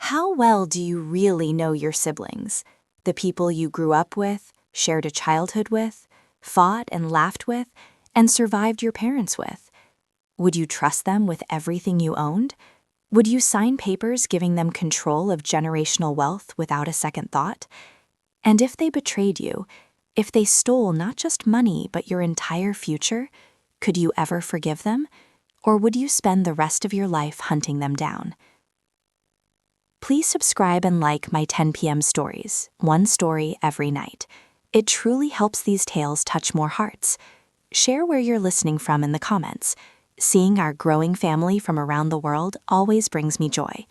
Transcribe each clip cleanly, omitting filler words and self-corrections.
How well do you really know your siblings? The people you grew up with, shared a childhood with, fought and laughed with, and survived your parents with? Would you trust them with everything you owned? Would you sign papers giving them control of generational wealth without a second thought? And if they betrayed you, if they stole not just money but your entire future, could you ever forgive them? Or would you spend the rest of your life hunting them down? Please subscribe and like my 10 p.m. stories, one story every night. It truly helps these tales touch more hearts. Share where you're listening from in the comments. Seeing our growing family from around the world always brings me joy.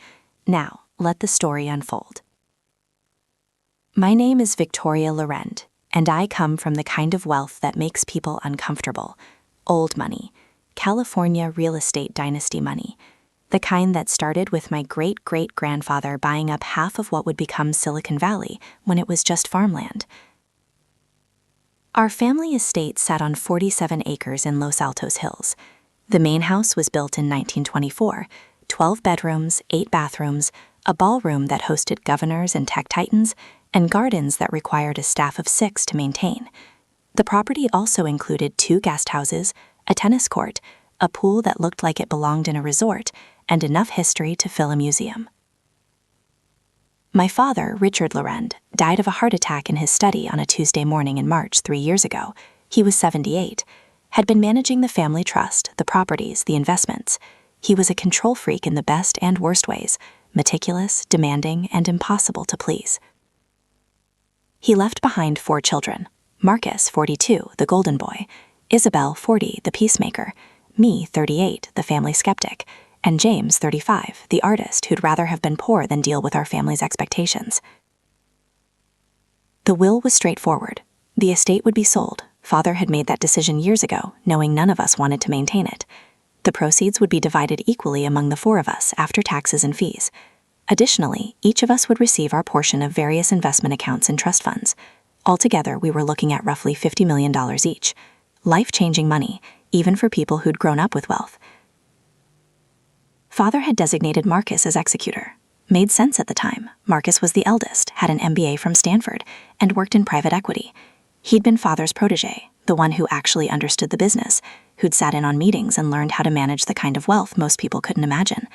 Now, let the story unfold. My name is Victoria Laurent, and I come from the kind of wealth that makes people uncomfortable. Old money. California real estate dynasty money. The kind that started with my great-great-grandfather buying up half of what would become Silicon Valley when it was just farmland. Our family estate sat on 47 acres in Los Altos Hills. The main house was built in 1924, 12 bedrooms, 8 bathrooms, a ballroom that hosted governors and tech titans, and gardens that required a staff of 6 to maintain. The property also included 2 guest houses, a tennis court, a pool that looked like it belonged in a resort, and enough history to fill a museum. My father, Richard Laurent, died of a heart attack in his study on a Tuesday morning in March 3 years ago. He was 78, had been managing the family trust, the properties, the investments. He was a control freak in the best and worst ways, meticulous, demanding, and impossible to please. He left behind 4 children: Marcus, 42, the golden boy; Isabel, 40, the peacemaker; me, 38, the family skeptic; and James, 35, the artist who'd rather have been poor than deal with our family's expectations. The will was straightforward. The estate would be sold. Father had made that decision years ago, knowing none of us wanted to maintain it. The proceeds would be divided equally among the 4 of us after taxes and fees. Additionally, each of us would receive our portion of various investment accounts and trust funds. Altogether, we were looking at roughly $50 million each. Life-changing money, even for people who'd grown up with wealth. Father had designated Marcus as executor. Made sense at the time. Marcus was the eldest, had an MBA from Stanford, and worked in private equity. He'd been Father's protege, the one who actually understood the business, who'd sat in on meetings and learned how to manage the kind of wealth most people couldn't imagine.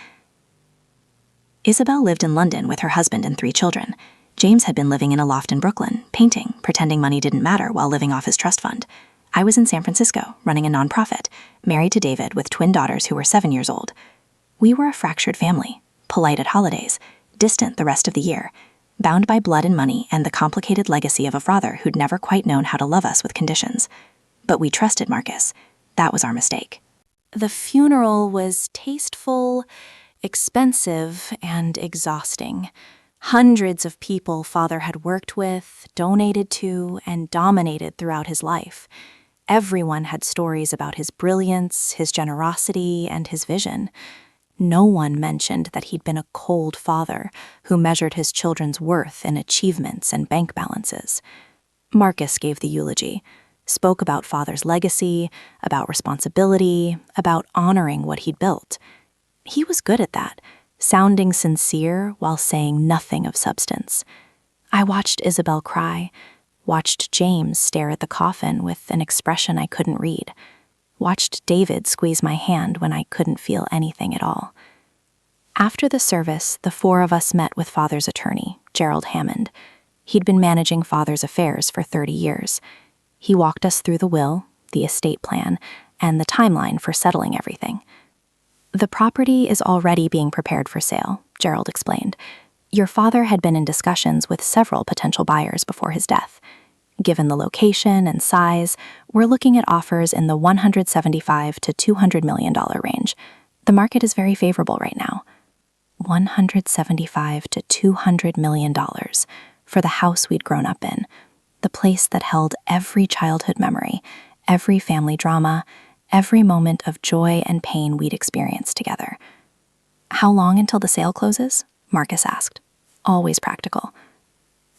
Isabel lived in London with her husband and 3 children. James had been living in a loft in Brooklyn, painting, pretending money didn't matter while living off his trust fund. I was in San Francisco, running a nonprofit, married to David with twin daughters who were 7 years old. We were a fractured family, polite at holidays, distant the rest of the year, bound by blood and money and the complicated legacy of a father who'd never quite known how to love us with conditions. But we trusted Marcus. That was our mistake. The funeral was tasteful, expensive, and exhausting. Hundreds of people Father had worked with, donated to, and dominated throughout his life. Everyone had stories about his brilliance, his generosity, and his vision. No one mentioned that he'd been a cold father who measured his children's worth in achievements and bank balances. Marcus gave the eulogy, spoke about Father's legacy, about responsibility, about honoring what he'd built. He was good at that, sounding sincere while saying nothing of substance. I watched Isabel cry, watched James stare at the coffin with an expression I couldn't read, watched David squeeze my hand when I couldn't feel anything at all. After the service, the 4 of us met with Father's attorney, Gerald Hammond. He'd been managing Father's affairs for 30 years. He walked us through the will, the estate plan, and the timeline for settling everything. The property is already being prepared for sale, Gerald explained. Your father had been in discussions with several potential buyers before his death. Given the location and size, we're looking at offers in the $175 to $200 million range. The market is very favorable right now. $175 to $200 million for the house we'd grown up in, the place that held every childhood memory, every family drama, every moment of joy and pain we'd experienced together. How long until the sale closes? Marcus asked. Always practical.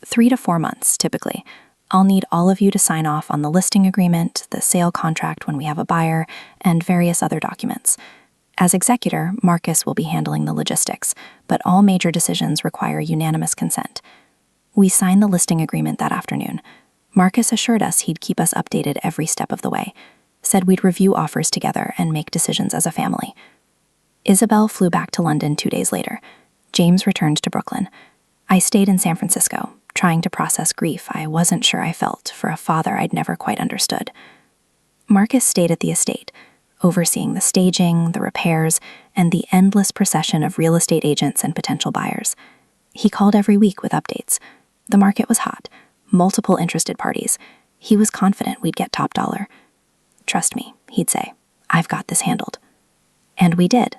3 to 4 months, typically. I'll need all of you to sign off on the listing agreement, the sale contract when we have a buyer, and various other documents. As executor, Marcus will be handling the logistics, but all major decisions require unanimous consent. We signed the listing agreement that afternoon. Marcus assured us he'd keep us updated every step of the way, said we'd review offers together and make decisions as a family. Isabel flew back to London 2 days later. James returned to Brooklyn. I stayed in San Francisco, trying to process grief I wasn't sure I felt for a father I'd never quite understood. Marcus stayed at the estate, overseeing the staging, the repairs, and the endless procession of real estate agents and potential buyers. He called every week with updates. The market was hot, multiple interested parties. He was confident we'd get top dollar. "Trust me," he'd say. "I've got this handled." And we did.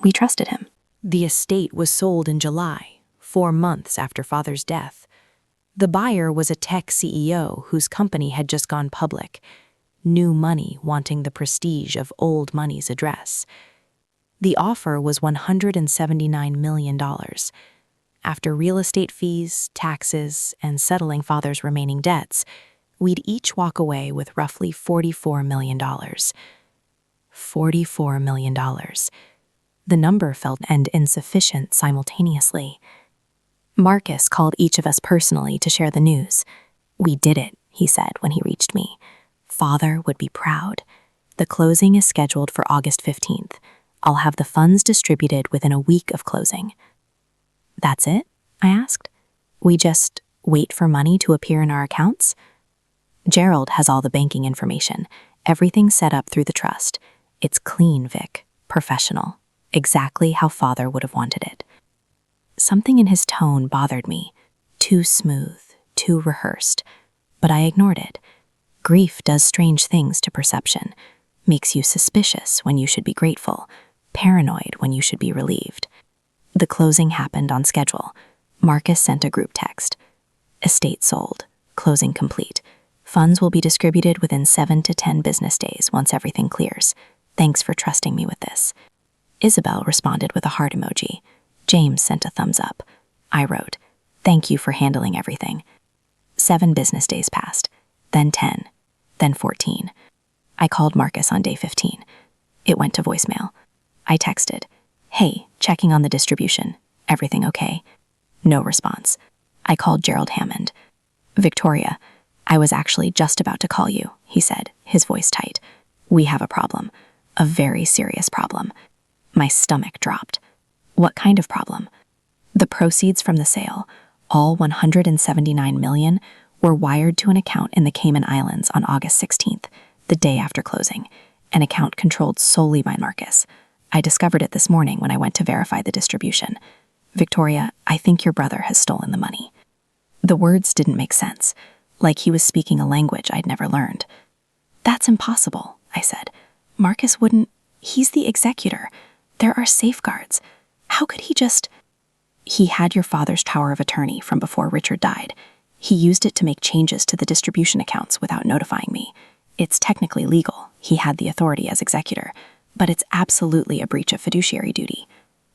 We trusted him. The estate was sold in July, 4 months after Father's death. The buyer was a tech CEO whose company had just gone public. New money wanting the prestige of old money's address. The offer was $179 million. After real estate fees, taxes, and settling Father's remaining debts, we'd each walk away with roughly $44 million. $44 million. The number felt and insufficient simultaneously. Marcus called each of us personally to share the news. "We did it," he said when he reached me. "Father would be proud. The closing is scheduled for August 15th. I'll have the funds distributed within a week of closing." "That's it?" I asked. "We just wait for money to appear in our accounts?" "Gerald has all the banking information. Everything's set up through the trust. It's clean, Vic. Professional. Exactly how Father would have wanted it." Something in his tone bothered me. Too smooth, too rehearsed. But I ignored it. Grief does strange things to perception. Makes you suspicious when you should be grateful. Paranoid when you should be relieved. The closing happened on schedule. Marcus sent a group text. "Estate sold. Closing complete. Funds will be distributed within 7 to 10 business days once everything clears. Thanks for trusting me with this." Isabel responded with a heart emoji. James sent a thumbs up. I wrote, "Thank you for handling everything." 7 business days passed, then 10, then 14. I called Marcus on day 15. It went to voicemail. I texted, "Hey, checking on the distribution. Everything okay?" No response. I called Gerald Hammond. "Victoria, I was actually just about to call you," he said, his voice tight. "We have a problem. A very serious problem." My stomach dropped. "What kind of problem?" "The proceeds from the sale, all $179 million, were wired to an account in the Cayman Islands on August 16th, the day after closing, an account controlled solely by Marcus. I discovered it this morning when I went to verify the distribution. Victoria, I think your brother has stolen the money." The words didn't make sense, like he was speaking a language I'd never learned. "That's impossible," I said. "Marcus wouldn't. He's the executor. There are safeguards. How could he just—" "He had your father's power of attorney from before Richard died. He used it to make changes to the distribution accounts without notifying me. It's technically legal. He had the authority as executor, but it's absolutely a breach of fiduciary duty.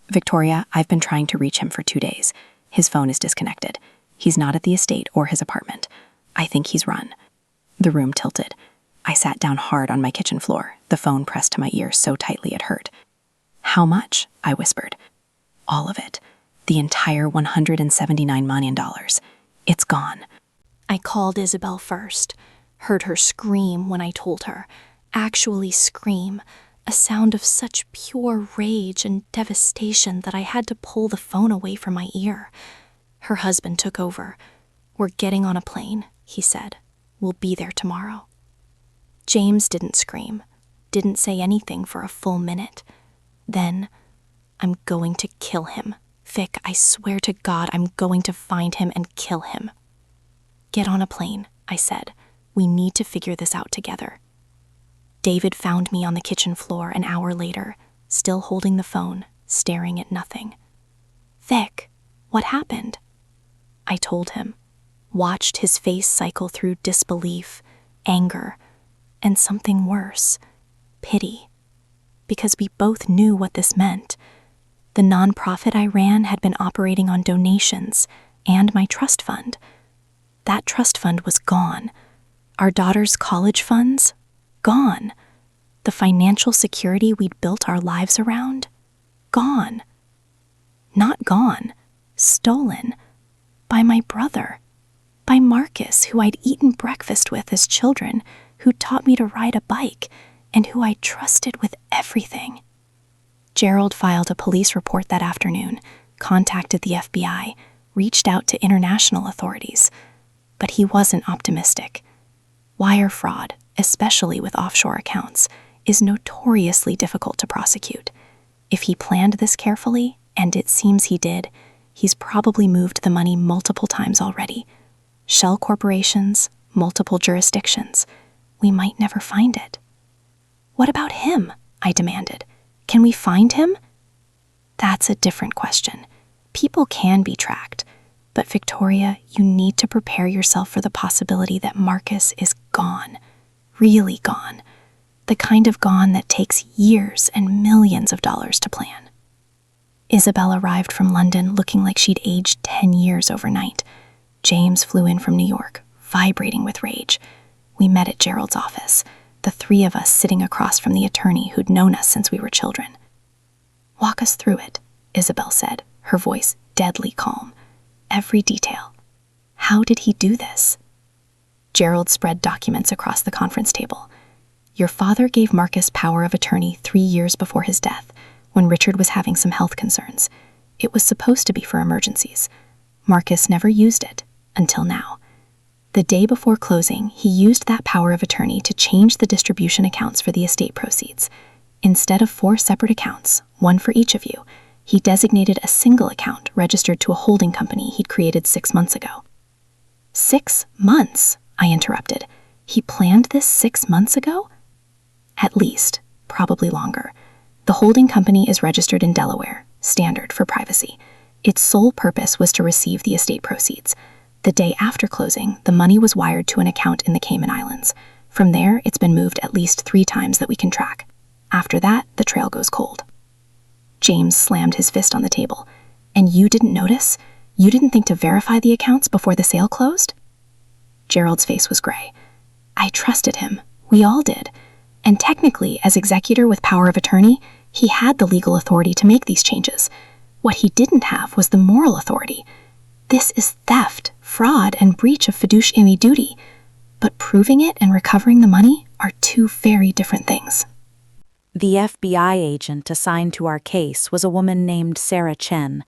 Victoria, I've been trying to reach him for 2 days. His phone is disconnected. He's not at the estate or his apartment. I think he's run." The room tilted. I sat down hard on my kitchen floor, the phone pressed to my ear so tightly it hurt. "How much?" I whispered. "All of it. The entire $179 million. It's gone." I called Isabel first, heard her scream when I told her, actually scream, a sound of such pure rage and devastation that I had to pull the phone away from my ear. Her husband took over. "We're getting on a plane," he said. "We'll be there tomorrow." James didn't scream, didn't say anything for a full minute. Then, "I'm going to kill him. Vic, I swear to God I'm going to find him and kill him." "Get on a plane," I said. "We need to figure this out together." David found me on the kitchen floor an hour later, still holding the phone, staring at nothing. "Vic, what happened?" I told him, watched his face cycle through disbelief, anger, and something worse, pity, because we both knew what this meant. The nonprofit I ran had been operating on donations and my trust fund. That trust fund was gone. Our daughter's college funds? Gone. The financial security we'd built our lives around? Gone. Not gone. Stolen. By my brother. By Marcus, who I'd eaten breakfast with as children, who taught me to ride a bike, and who I trusted with everything. Gerald filed a police report that afternoon, contacted the FBI, reached out to international authorities. But he wasn't optimistic. Wire fraud, especially with offshore accounts, is notoriously difficult to prosecute. If he planned this carefully, and it seems he did, he's probably moved the money multiple times already. Shell corporations, multiple jurisdictions. We might never find it. What about him? I demanded. Can we find him? That's a different question. People can be tracked. But Victoria, you need to prepare yourself for the possibility that Marcus is gone. Really gone. The kind of gone that takes years and millions of dollars to plan. Isabel arrived from London looking like she'd aged 10 years overnight. James flew in from New York, vibrating with rage. We met at Gerald's office, the three of us sitting across from the attorney who'd known us since we were children. "Walk us through it," Isabel said, her voice deadly calm. "Every detail. How did he do this?" Gerald spread documents across the conference table. "Your father gave Marcus power of attorney 3 years before his death, when Richard was having some health concerns. It was supposed to be for emergencies. Marcus never used it, until now. The day before closing, he used that power of attorney to change the distribution accounts for the estate proceeds. Instead of 4 separate accounts, one for each of you, he designated a single account registered to a holding company he'd created 6 months ago." 6 months, I interrupted. He planned this 6 months ago? At least, probably longer. The holding company is registered in Delaware, standard for privacy. Its sole purpose was to receive the estate proceeds. The day after closing, the money was wired to an account in the Cayman Islands. From there, it's been moved at least 3 times that we can track. After that, the trail goes cold. James slammed his fist on the table. "And you didn't notice? You didn't think to verify the accounts before the sale closed?" Gerald's face was gray. "I trusted him. We all did. And technically, as executor with power of attorney, he had the legal authority to make these changes. What he didn't have was the moral authority. This is theft, fraud, and breach of fiduciary duty. But proving it and recovering the money are 2 very different things." The FBI agent assigned to our case was a woman named Sarah Chen,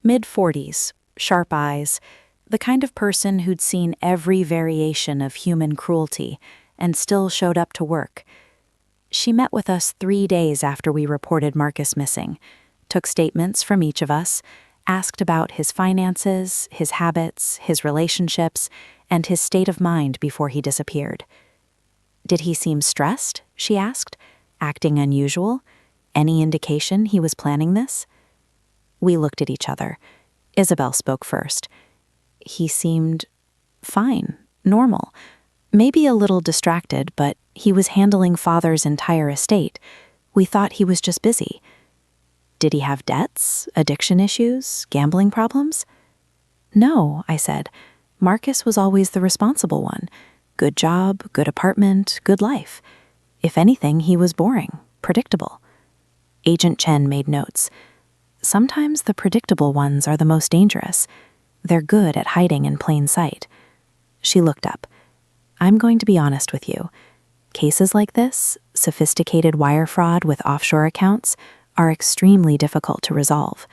mid-40s, sharp eyes, the kind of person who'd seen every variation of human cruelty and still showed up to work. She met with us 3 days after we reported Marcus missing, took statements from each of us, asked about his finances, his habits, his relationships, and his state of mind before he disappeared. "Did he seem stressed?" she asked. "Acting unusual? Any indication he was planning this?" We looked at each other. Isabel spoke first. "He seemed fine, normal. Maybe a little distracted, but he was handling Father's entire estate. We thought he was just busy." "Did he have debts, addiction issues, gambling problems?" "No," I said. "Marcus was always the responsible one. Good job, good apartment, good life. If anything, he was boring, predictable." Agent Chen made notes. "Sometimes the predictable ones are the most dangerous. They're good at hiding in plain sight." She looked up. "I'm going to be honest with you. Cases like this, sophisticated wire fraud with offshore accounts, are extremely difficult to resolve.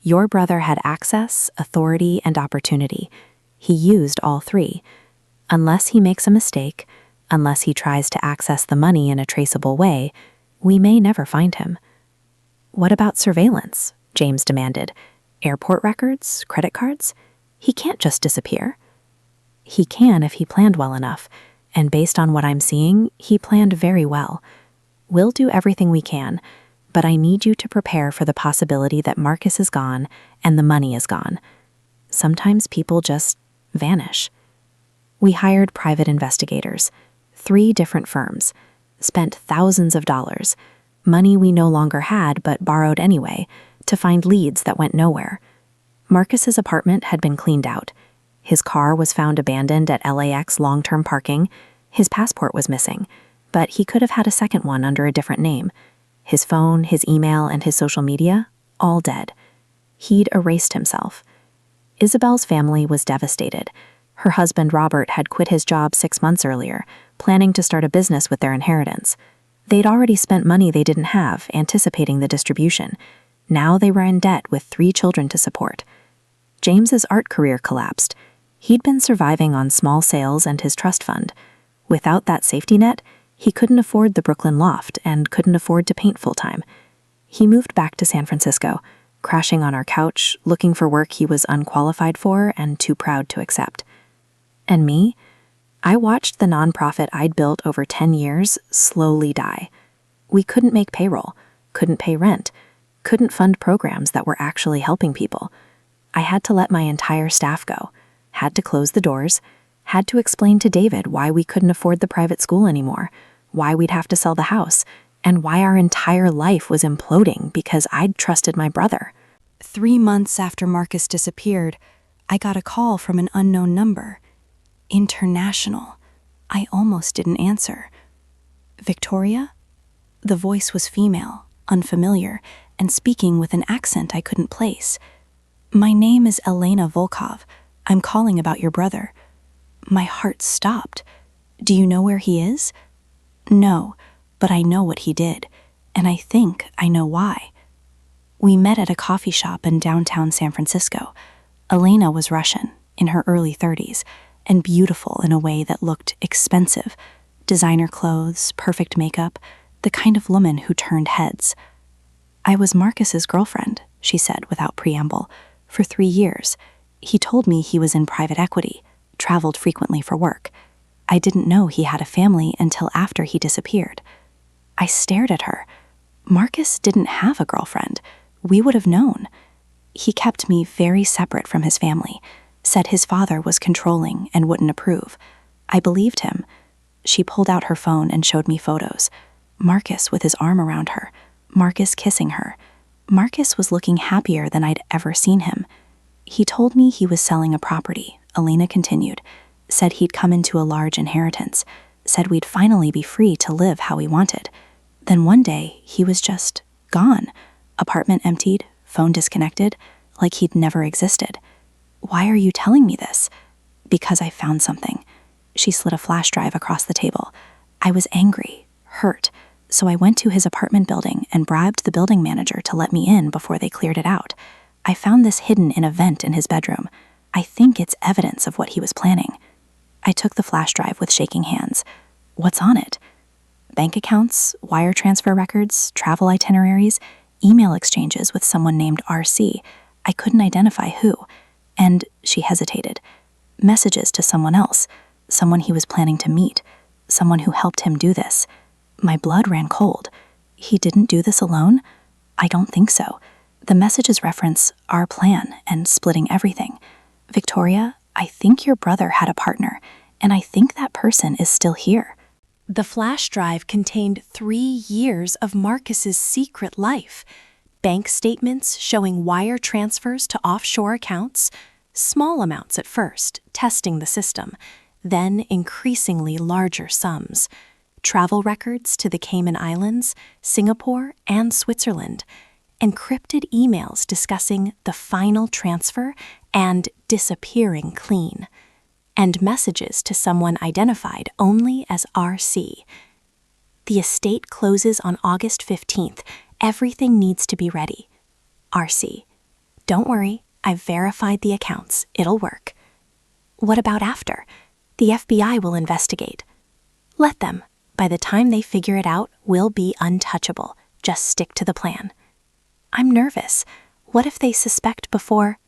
Your brother had access, authority, and opportunity. He used all 3. Unless he makes a mistake, unless he tries to access the money in a traceable way, we may never find him." "What about surveillance?" James demanded. "Airport records, credit cards? He can't just disappear." "He can if he planned well enough, and based on what I'm seeing, he planned very well. We'll do everything we can, but I need you to prepare for the possibility that Marcus is gone and the money is gone. Sometimes people just vanish." We hired private investigators, 3 different firms, spent thousands of dollars, money we no longer had but borrowed anyway, to find leads that went nowhere. Marcus's apartment had been cleaned out. His car was found abandoned at LAX long-term parking. His passport was missing. But he could have had a second one under a different name. His phone, his email, and his social media, all dead. He'd erased himself. Isabel's family was devastated. Her husband, Robert, had quit his job 6 months earlier, planning to start a business with their inheritance. They'd already spent money they didn't have, anticipating the distribution. Now they were in debt with 3 children to support. James's art career collapsed. He'd been surviving on small sales and his trust fund. Without that safety net, he couldn't afford the Brooklyn loft and couldn't afford to paint full-time. He moved back to San Francisco, crashing on our couch, looking for work he was unqualified for and too proud to accept. And me? I watched the nonprofit I'd built over 10 years slowly die. We couldn't make payroll, couldn't pay rent, couldn't fund programs that were actually helping people. I had to let my entire staff go, had to close the doors, had to explain to David why we couldn't afford the private school anymore, why we'd have to sell the house, and why our entire life was imploding because I'd trusted my brother. 3 months after Marcus disappeared, I got a call from an unknown number. International. I almost didn't answer. Victoria? The voice was female, unfamiliar, and speaking with an accent I couldn't place. My name is Elena Volkov. I'm calling about your brother. My heart stopped. Do you know where he is? No, but I know what he did, and I think I know why. We met at a coffee shop in downtown San Francisco. Elena was Russian, in her early 30s, and beautiful in a way that looked expensive. Designer clothes, perfect makeup, the kind of woman who turned heads. I was Marcus's girlfriend, she said without preamble, for 3 years. He told me he was in private equity, traveled frequently for work. I didn't know he had a family until after he disappeared. I stared at her. Marcus didn't have a girlfriend. We would have known. He kept me very separate from his family, said his father was controlling and wouldn't approve. I believed him. She pulled out her phone and showed me photos. Marcus with his arm around her. Marcus kissing her. Marcus was looking happier than I'd ever seen him. He told me he was selling a property, Elena continued. Said he'd come into a large inheritance. Said we'd finally be free to live how we wanted. Then one day, he was just gone. Apartment emptied, phone disconnected, like he'd never existed. Why are you telling me this? Because I found something. She slid a flash drive across the table. I was angry, hurt, so I went to his apartment building and bribed the building manager to let me in before they cleared it out. I found this hidden in a vent in his bedroom. I think it's evidence of what he was planning. I took the flash drive with shaking hands. What's on it? Bank accounts, wire transfer records, travel itineraries, email exchanges with someone named RC. I couldn't identify who. And she hesitated. Messages to someone else, someone he was planning to meet, someone who helped him do this. My blood ran cold. He didn't do this alone? I don't think so. The messages reference our plan and splitting everything. Victoria, I think your brother had a partner, and I think that person is still here. The flash drive contained 3 years of Marcus's secret life. Bank statements showing wire transfers to offshore accounts, small amounts at first, testing the system, then increasingly larger sums. Travel records to the Cayman Islands, Singapore, and Switzerland. Encrypted emails discussing the final transfer and disappearing clean. And messages to someone identified only as RC. The estate closes on August 15th. Everything needs to be ready. RC. Don't worry, I've verified the accounts. It'll work. What about after? The FBI will investigate. Let them. By the time they figure it out, we'll be untouchable. Just stick to the plan. I'm nervous. What if they suspect before?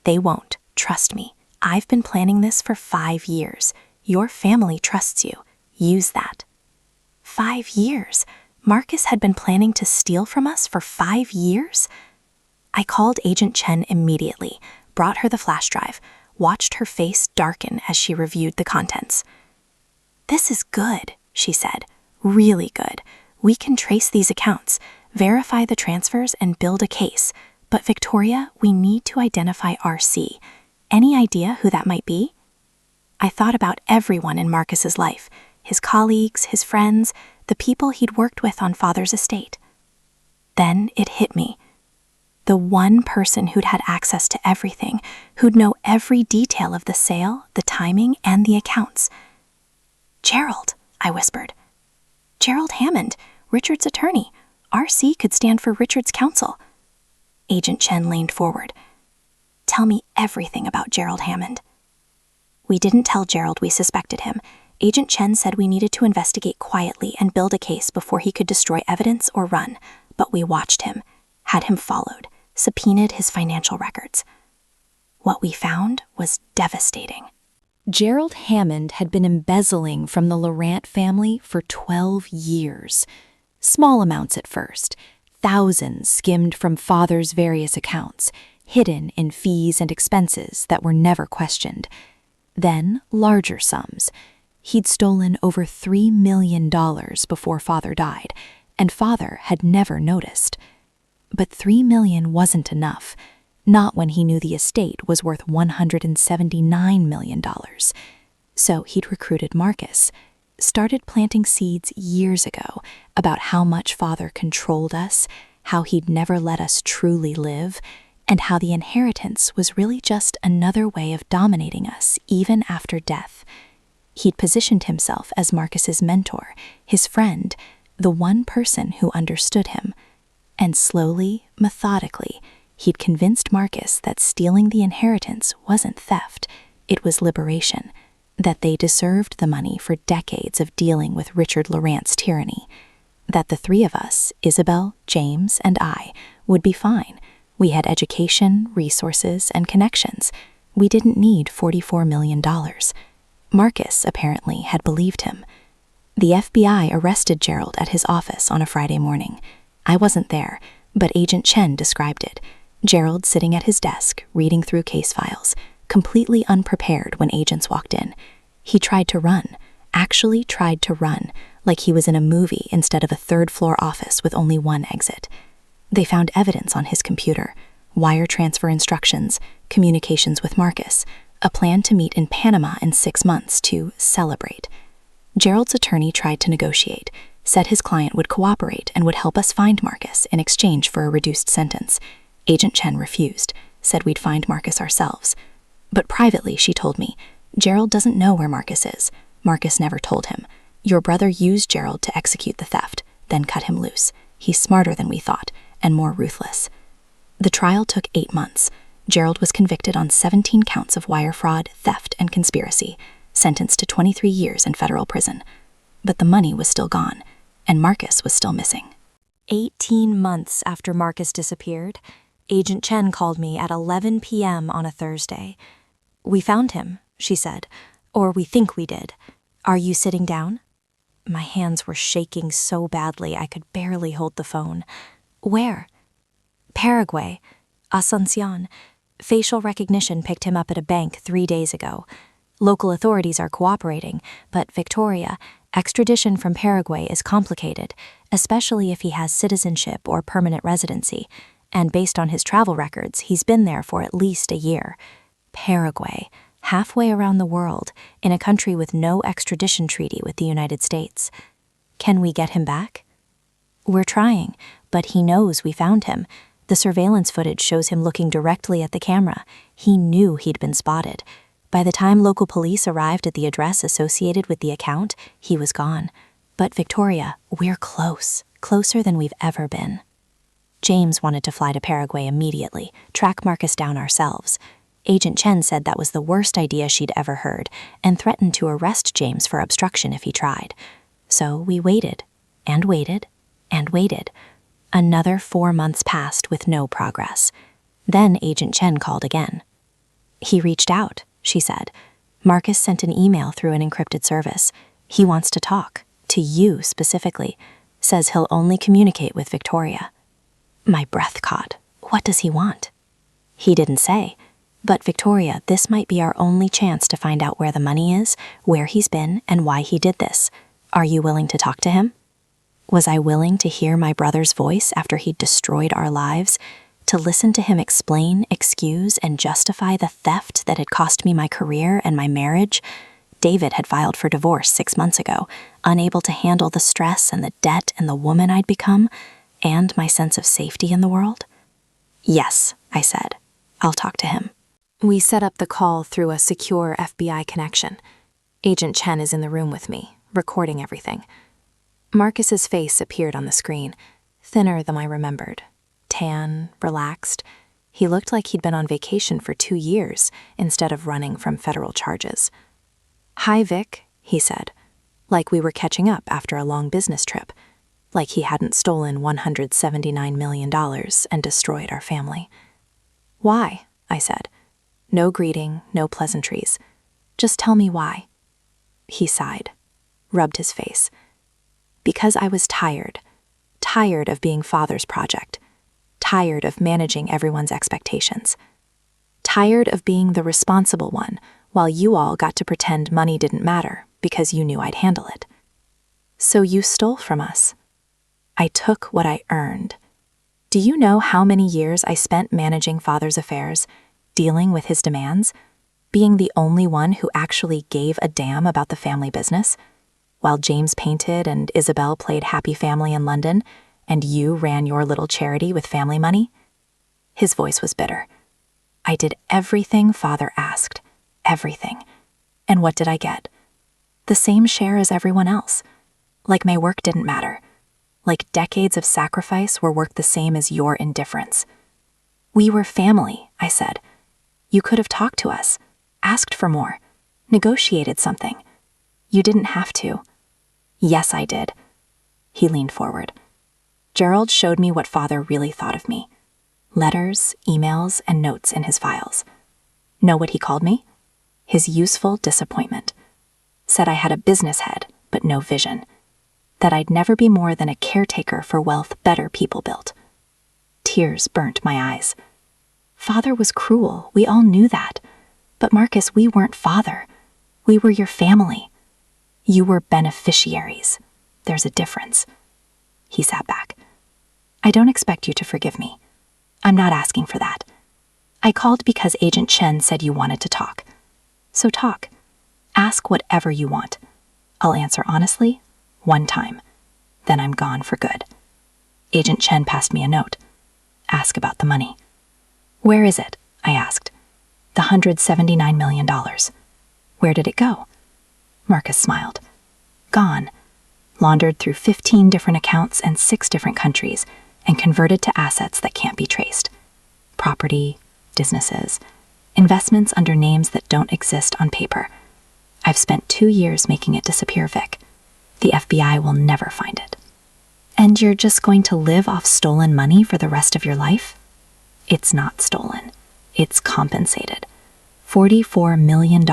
They won't. Trust me. I've been planning this for 5 years. Your family trusts you. Use that. 5 years? Marcus had been planning to steal from us for 5 years? I called Agent Chen immediately, brought her the flash drive, watched her face darken as she reviewed the contents. This is good, she said. Really good. We can trace these accounts, verify the transfers, and build a case. But Victoria, we need to identify RC. Any idea who that might be? I thought about everyone in Marcus's life, his colleagues, his friends, the people he'd worked with on Father's estate. Then it hit me. The one person who'd had access to everything, who'd know every detail of the sale, the timing, and the accounts. Gerald, I whispered. Gerald Hammond, Richard's attorney. RC could stand for Richard's counsel. Agent Chen leaned forward. Tell me everything about Gerald Hammond. We didn't tell Gerald we suspected him. Agent Chen said we needed to investigate quietly and build a case before he could destroy evidence or run. But we watched him, had him followed, subpoenaed his financial records. What we found was devastating. Gerald Hammond had been embezzling from the Laurent family for 12 years. Small amounts at first, thousands skimmed from Father's various accounts, hidden in fees and expenses that were never questioned. Then larger sums. He'd stolen over $3 million before Father died, and Father had never noticed. But $3 million wasn't enough, not when he knew the estate was worth $179 million. So he'd recruited Marcus, started planting seeds years ago about how much Father controlled us, how he'd never let us truly live, and how the inheritance was really just another way of dominating us even after death. He'd positioned himself as Marcus's mentor, his friend, the one person who understood him. And slowly, methodically, he'd convinced Marcus that stealing the inheritance wasn't theft, it was liberation, that they deserved the money for decades of dealing with Richard Laurent's tyranny, that the three of us, Isabel, James, and I, would be fine. We had education, resources, and connections. We didn't need $44 million. Marcus, apparently, had believed him. The FBI arrested Gerald at his office on a Friday morning. I wasn't there, but Agent Chen described it. Gerald sitting at his desk, reading through case files, completely unprepared when agents walked in. He tried to run, actually tried to run, like he was in a movie instead of a third-floor office with only one exit. They found evidence on his computer, wire transfer instructions, communications with Marcus, a plan to meet in Panama in 6 months to celebrate. Gerald's attorney tried to negotiate, said his client would cooperate and would help us find Marcus in exchange for a reduced sentence. Agent Chen refused, said we'd find Marcus ourselves. But privately, she told me, Gerald doesn't know where Marcus is. Marcus never told him. Your brother used Gerald to execute the theft, then cut him loose. He's smarter than we thought, and more ruthless. The trial took 8 months. Gerald was convicted on 17 counts of wire fraud, theft, and conspiracy, sentenced to 23 years in federal prison. But the money was still gone, and Marcus was still missing. 18 months after Marcus disappeared, Agent Chen called me at 11 p.m. on a Thursday. We found him, she said, or we think we did. Are you sitting down? My hands were shaking so badly I could barely hold the phone. Where? Paraguay. Asuncion. Facial recognition picked him up at a bank 3 days ago. Local authorities are cooperating, but Victoria, extradition from Paraguay is complicated, especially if he has citizenship or permanent residency, and based on his travel records, he's been there for at least a year. Paraguay, halfway around the world, in a country with no extradition treaty with the United States. Can we get him back? We're trying, but he knows we found him. The surveillance footage shows him looking directly at the camera. He knew he'd been spotted. By the time local police arrived at the address associated with the account, he was gone. But Victoria, we're close, closer than we've ever been. James wanted to fly to Paraguay immediately, track Marcus down ourselves. Agent Chen said that was the worst idea she'd ever heard, and threatened to arrest James for obstruction if he tried. So we waited, and waited, and waited. Another 4 months passed with no progress. Then Agent Chen called again. He reached out, she said. Marcus sent an email through an encrypted service. He wants to talk, to you specifically. Says he'll only communicate with Victoria. My breath caught. What does he want? He didn't say. But Victoria, this might be our only chance to find out where the money is, where he's been, and why he did this. Are you willing to talk to him? Was I willing to hear my brother's voice after he'd destroyed our lives? To listen to him explain, excuse, and justify the theft that had cost me my career and my marriage? David had filed for divorce 6 months ago, unable to handle the stress and the debt and the woman I'd become, and my sense of safety in the world? Yes, I said. I'll talk to him. We set up the call through a secure FBI connection. Agent Chen is in the room with me, recording everything. Marcus's face appeared on the screen, thinner than I remembered. Tan, relaxed. He looked like he'd been on vacation for 2 years instead of running from federal charges. "Hi, Vic," he said, like we were catching up after a long business trip, like he hadn't stolen $179 million and destroyed our family. "Why?" I said. No greeting, no pleasantries. Just tell me why. He sighed, rubbed his face. Because I was tired of being father's project, tired of managing everyone's expectations, tired of being the responsible one while you all got to pretend money didn't matter because you knew I'd handle it. So you stole from us. I took what I earned. Do you know how many years I spent managing father's affairs, dealing with his demands, being the only one who actually gave a damn about the family business, while James painted and Isabel played happy family in London, and you ran your little charity with family money? His voice was bitter. I did everything father asked, everything. And what did I get? The same share as everyone else. Like my work didn't matter. Like decades of sacrifice were worth the same as your indifference. We were family, I said. You could have talked to us, asked for more, negotiated something. You didn't have to. Yes, I did. He leaned forward. Gerald showed me what father really thought of me. Letters, emails, and notes in his files. Know what he called me? His useful disappointment. Said I had a business head, but no vision. That I'd never be more than a caretaker for wealth better people built. Tears burnt my eyes. Father was cruel, we all knew that. But Marcus, we weren't father. We were your family. You were beneficiaries. There's a difference. He sat back. I don't expect you to forgive me. I'm not asking for that. I called because Agent Chen said you wanted to talk. So talk. Ask whatever you want. I'll answer honestly, one time. Then I'm gone for good. Agent Chen passed me a note. Ask about the money. Where is it? I asked. The $179 million. Where did it go? Marcus smiled. Gone. Laundered through 15 different accounts and 6 different countries and converted to assets that can't be traced. Property, businesses, investments under names that don't exist on paper. I've spent 2 years making it disappear, Vic. The FBI will never find it. And you're just going to live off stolen money for the rest of your life? It's not stolen. It's compensated. $44 million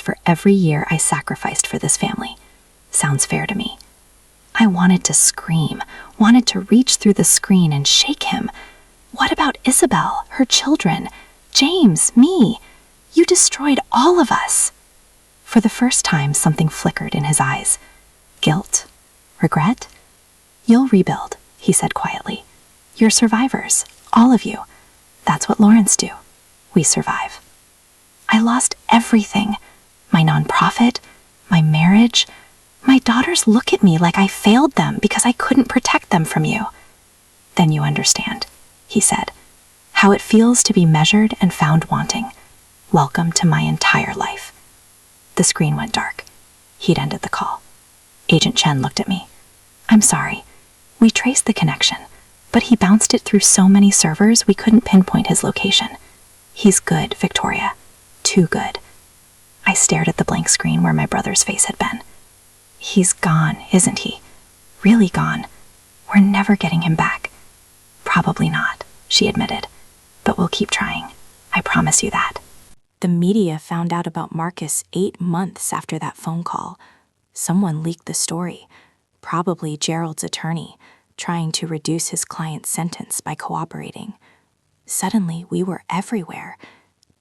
for every year I sacrificed for this family. Sounds fair to me. I wanted to scream, wanted to reach through the screen and shake him. What about Isabel, her children, James, me? You destroyed all of us. For the first time, something flickered in his eyes. Guilt? Regret? You'll rebuild, he said quietly. You're survivors, all of you. That's what Laurents do. We survive. I lost everything. My nonprofit, my marriage. My daughters look at me like I failed them because I couldn't protect them from you. Then you understand, he said, how it feels to be measured and found wanting. Welcome to my entire life. The screen went dark. He'd ended the call. Agent Chen looked at me. I'm sorry. We traced the connection, but he bounced it through so many servers we couldn't pinpoint his location. He's good, Victoria. Too good. I stared at the blank screen where my brother's face had been. He's gone, isn't he? Really gone. We're never getting him back. Probably not, she admitted. But we'll keep trying. I promise you that. The media found out about Marcus 8 months after that phone call. Someone leaked the story, probably Gerald's attorney, trying to reduce his client's sentence by cooperating. Suddenly, we were everywhere.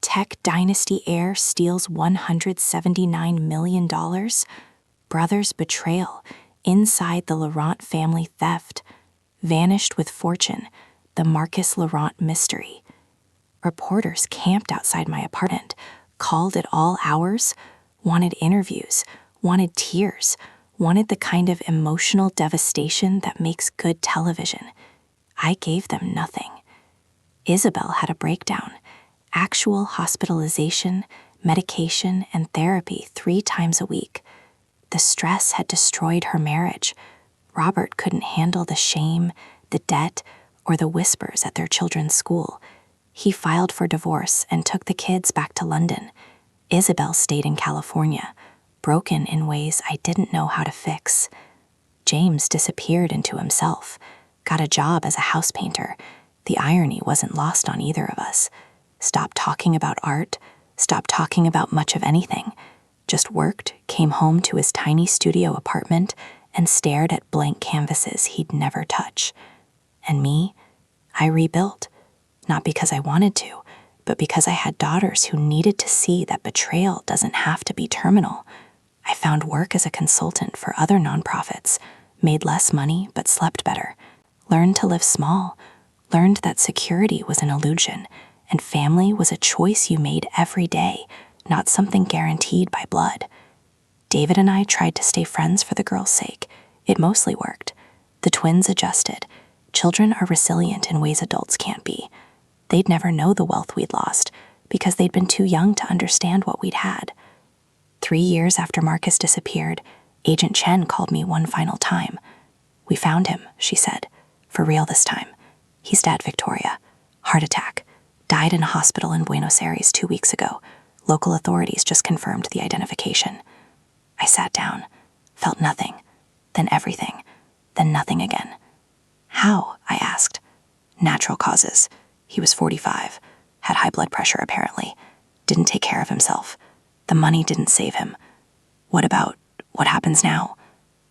Tech Dynasty heir steals $179 million. Brothers betrayal. Inside the Laurent family theft. Vanished with fortune. The Marcus Laurent mystery. Reporters camped outside my apartment, called at all hours. wanted interviews, wanted tears, wanted the kind of emotional devastation that makes good television. I gave them nothing. Isabel had a breakdown, actual hospitalization, medication, and therapy 3 times a week. The stress had destroyed her marriage. Robert couldn't handle the shame, the debt, or the whispers at their children's school. He filed for divorce and took the kids back to London. Isabel stayed in California, broken in ways I didn't know how to fix. James disappeared into himself, got a job as a house painter. The irony wasn't lost on either of us. Stopped talking about art, stopped talking about much of anything. Just worked, came home to his tiny studio apartment, and stared at blank canvases he'd never touch. And me, I rebuilt. Not because I wanted to, but because I had daughters who needed to see that betrayal doesn't have to be terminal. I found work as a consultant for other nonprofits, made less money but slept better, learned to live small, learned that security was an illusion, and family was a choice you made every day, not something guaranteed by blood. David and I tried to stay friends for the girls' sake. It mostly worked. The twins adjusted. Children are resilient in ways adults can't be. They'd never know the wealth we'd lost because they'd been too young to understand what we'd had. 3 years after Marcus disappeared, Agent Chen called me one final time. "We found him," she said. "For real this time. He's dead, Victoria. Heart attack. Died in a hospital in Buenos Aires 2 weeks ago. Local authorities just confirmed the identification." I sat down, felt nothing, then everything, then nothing again. "How?" I asked. "Natural causes. He was 45, had high blood pressure apparently, didn't take care of himself. The money didn't save him. What happens now?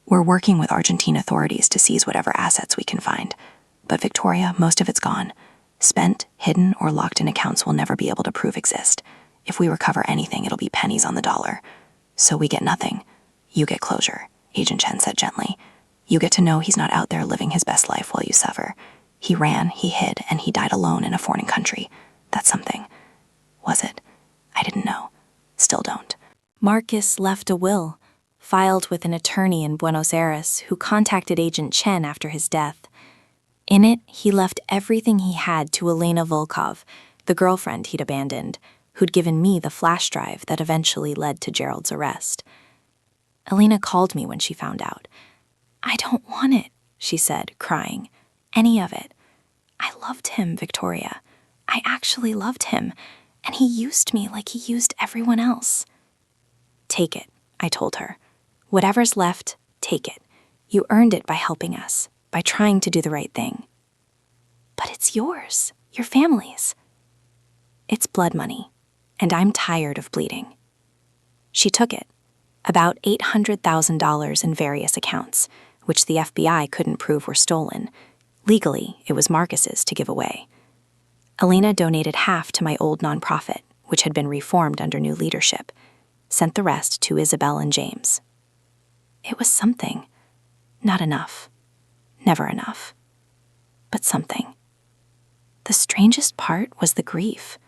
We're working with Argentine authorities to seize whatever assets we can find. But Victoria, most of it's gone. Spent, hidden, or locked in accounts we'll never be able to prove exist. If we recover anything, it'll be pennies on the dollar. So we get nothing. You get closure," Agent Chen said gently. "You get to know he's not out there living his best life while you suffer. He ran, he hid, and he died alone in a foreign country. That's something." Was it? I didn't know. Still don't. Marcus left a will, filed with an attorney in Buenos Aires who contacted Agent Chen after his death. In it, he left everything he had to Elena Volkov, the girlfriend he'd abandoned, who'd given me the flash drive that eventually led to Gerald's arrest. Elena called me when she found out. "I don't want it," she said, crying. "Any of it. I loved him, Victoria. I actually loved him, and he used me like he used everyone else." "Take it," I told her. "Whatever's left, take it. You earned it by helping us, by trying to do the right thing." "But it's yours, your family's." "It's blood money, and I'm tired of bleeding." She took it, about $800,000 in various accounts, which the FBI couldn't prove were stolen. Legally, it was Marcus's to give away. Elena donated half to my old nonprofit, which had been reformed under new leadership, sent the rest to Isabel and James. It was something. Not enough. Never enough. But something. The strangest part was the grief.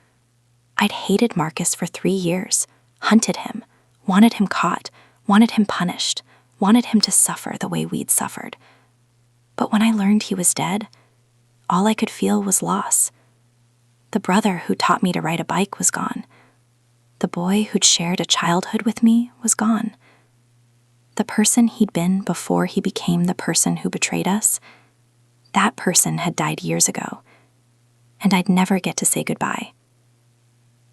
I'd hated Marcus for 3 years, hunted him, wanted him caught, wanted him punished, wanted him to suffer the way we'd suffered. But when I learned he was dead, all I could feel was loss. The brother who taught me to ride a bike was gone. The boy who'd shared a childhood with me was gone. The person he'd been before he became the person who betrayed us, that person had died years ago, and I'd never get to say goodbye.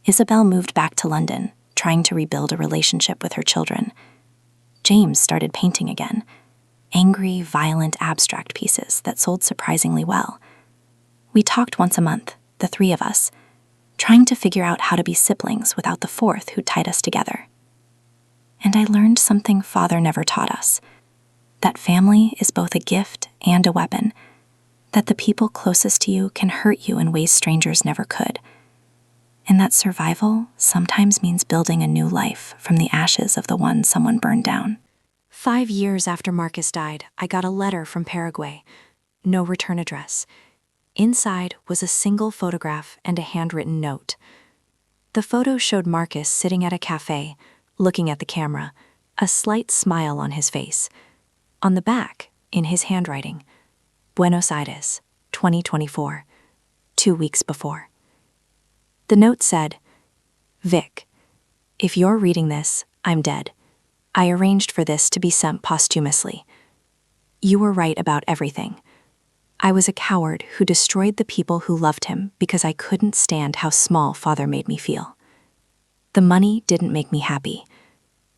Isabel moved back to London, trying to rebuild a relationship with her children. James started painting again, angry, violent, abstract pieces that sold surprisingly well. We talked once a month, the 3 of us, trying to figure out how to be siblings without the 4th who tied us together. And I learned something Father never taught us, that family is both a gift and a weapon, that the people closest to you can hurt you in ways strangers never could, and that survival sometimes means building a new life from the ashes of the one someone burned down. 5 years after Marcus died, I got a letter from Paraguay. No return address. Inside was a single photograph and a handwritten note. The photo showed Marcus sitting at a cafe, looking at the camera, a slight smile on his face. On the back, in his handwriting, Buenos Aires, 2024, 2 weeks before. The note said, Vic, if you're reading this, I'm dead. I arranged for this to be sent posthumously. You were right about everything. I was a coward who destroyed the people who loved him because I couldn't stand how small Father made me feel. The money didn't make me happy.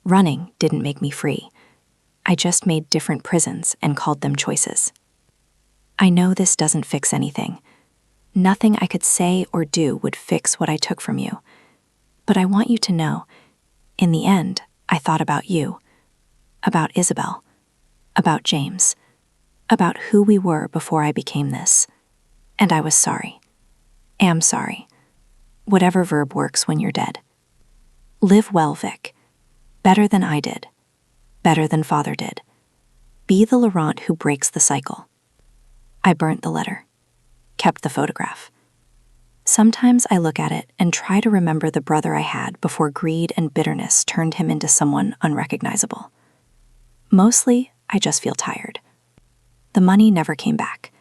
Running didn't make me free. I just made different prisons and called them choices. I know this doesn't fix anything. Nothing I could say or do would fix what I took from you. But I want you to know, in the end, I thought about you, about Isabel, about James, about who we were before I became this. And I was sorry. Am sorry. Whatever verb works when you're dead. Live well, Vic. Better than I did. Better than Father did. Be the Laurent who breaks the cycle. I burnt the letter. Kept the photograph. Sometimes I look at it and try to remember the brother I had before greed and bitterness turned him into someone unrecognizable. Mostly, I just feel tired. The money never came back.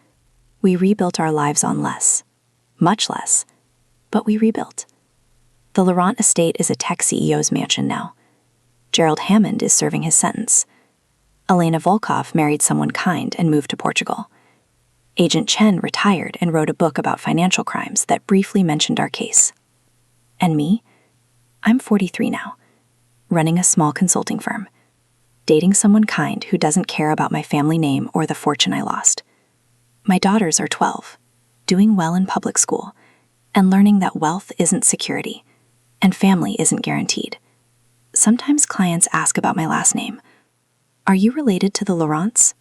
We rebuilt our lives on less. Much less. But we rebuilt. The Laurent estate is a tech CEO's mansion now. Gerald Hammond is serving his sentence. Elena Volkov married someone kind and moved to Portugal. Agent Chen retired and wrote a book about financial crimes that briefly mentioned our case. And me? I'm 43 now, running a small consulting firm, dating someone kind who doesn't care about my family name or the fortune I lost. My daughters are 12, doing well in public school, and learning that wealth isn't security, and family isn't guaranteed. Sometimes clients ask about my last name. Are you related to the Laurents?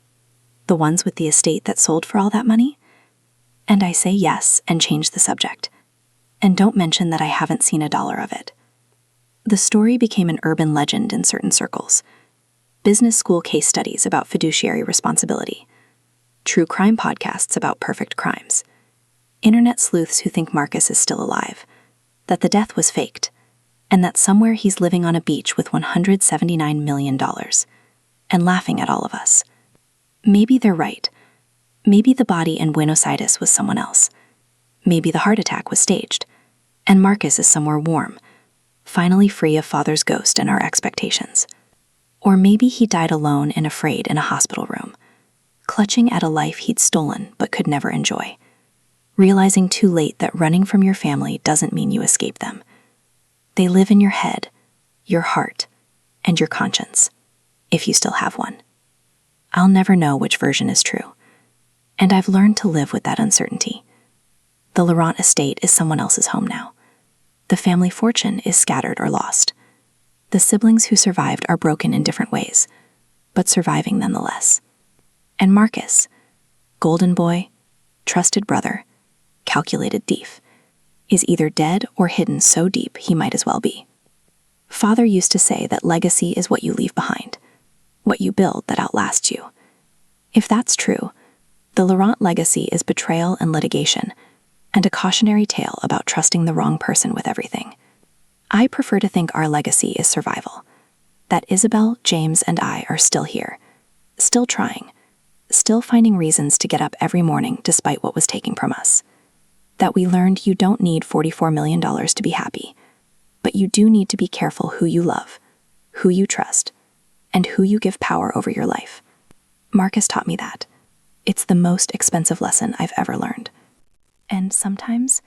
The ones with the estate that sold for all that money? And I say yes and change the subject. And don't mention that I haven't seen a dollar of it. The story became an urban legend in certain circles. Business school case studies about fiduciary responsibility. True crime podcasts about perfect crimes. Internet sleuths who think Marcus is still alive. That the death was faked. And that somewhere he's living on a beach with $179 million. And laughing at all of us. Maybe they're right. Maybe the body in Buenos Aires was someone else. Maybe the heart attack was staged. And Marcus is somewhere warm, finally free of Father's ghost and our expectations. Or maybe he died alone and afraid in a hospital room, clutching at a life he'd stolen but could never enjoy, realizing too late that running from your family doesn't mean you escape them. They live in your head, your heart, and your conscience, if you still have one. I'll never know which version is true, and I've learned to live with that uncertainty. The Laurent estate is someone else's home now. The family fortune is scattered or lost. The siblings who survived are broken in different ways, but surviving nonetheless. And Marcus, golden boy, trusted brother, calculated thief, is either dead or hidden so deep he might as well be. Father used to say that legacy is what you leave behind, what you build that outlasts you. If that's true, the Laurent legacy is betrayal and litigation, and a cautionary tale about trusting the wrong person with everything. I prefer to think our legacy is survival, that Isabel, James, and I are still here, still trying, still finding reasons to get up every morning despite what was taken from us. That we learned you don't need $44 million to be happy, but you do need to be careful who you love, who you trust, and who you give power over your life. Marcus taught me that. It's the most expensive lesson I've ever learned. And sometimes,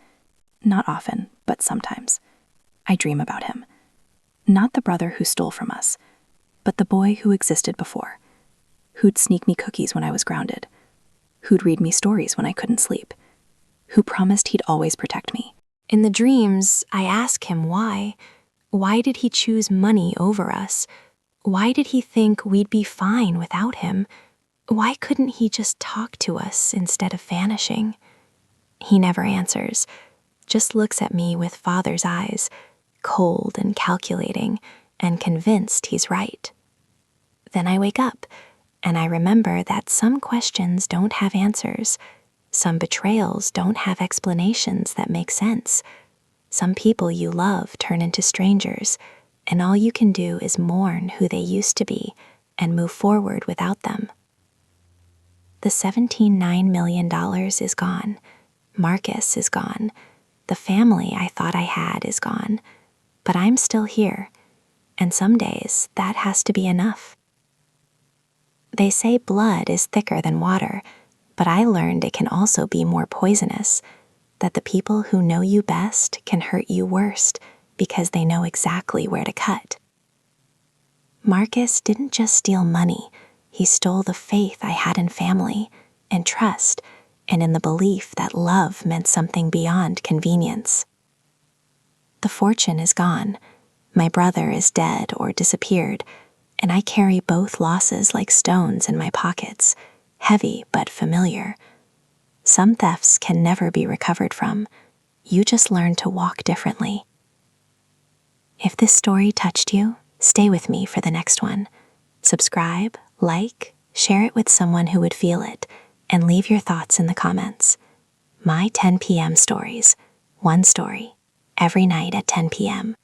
not often, but sometimes, I dream about him. Not the brother who stole from us, but the boy who existed before, who'd sneak me cookies when I was grounded, who'd read me stories when I couldn't sleep, who promised he'd always protect me. In the dreams, I ask him why. Why did he choose money over us? Why did he think we'd be fine without him? Why couldn't he just talk to us instead of vanishing? He never answers, just looks at me with Father's eyes, cold and calculating, and convinced he's right. Then I wake up, and I remember that some questions don't have answers. Some betrayals don't have explanations that make sense. Some people you love turn into strangers, and all you can do is mourn who they used to be and move forward without them. The $17.9 million is gone. Marcus is gone. The family I thought I had is gone. But I'm still here, and some days that has to be enough. They say blood is thicker than water, but I learned it can also be more poisonous, that the people who know you best can hurt you worst because they know exactly where to cut. Marcus didn't just steal money, he stole the faith I had in family, and trust, and in the belief that love meant something beyond convenience. The fortune is gone. My brother is dead or disappeared, and I carry both losses like stones in my pockets, heavy but familiar. Some thefts can never be recovered from. You just learn to walk differently. If this story touched you, stay with me for the next one. Subscribe, like, share it with someone who would feel it, and leave your thoughts in the comments. My 10 p.m. stories. One story. Every night at 10 p.m.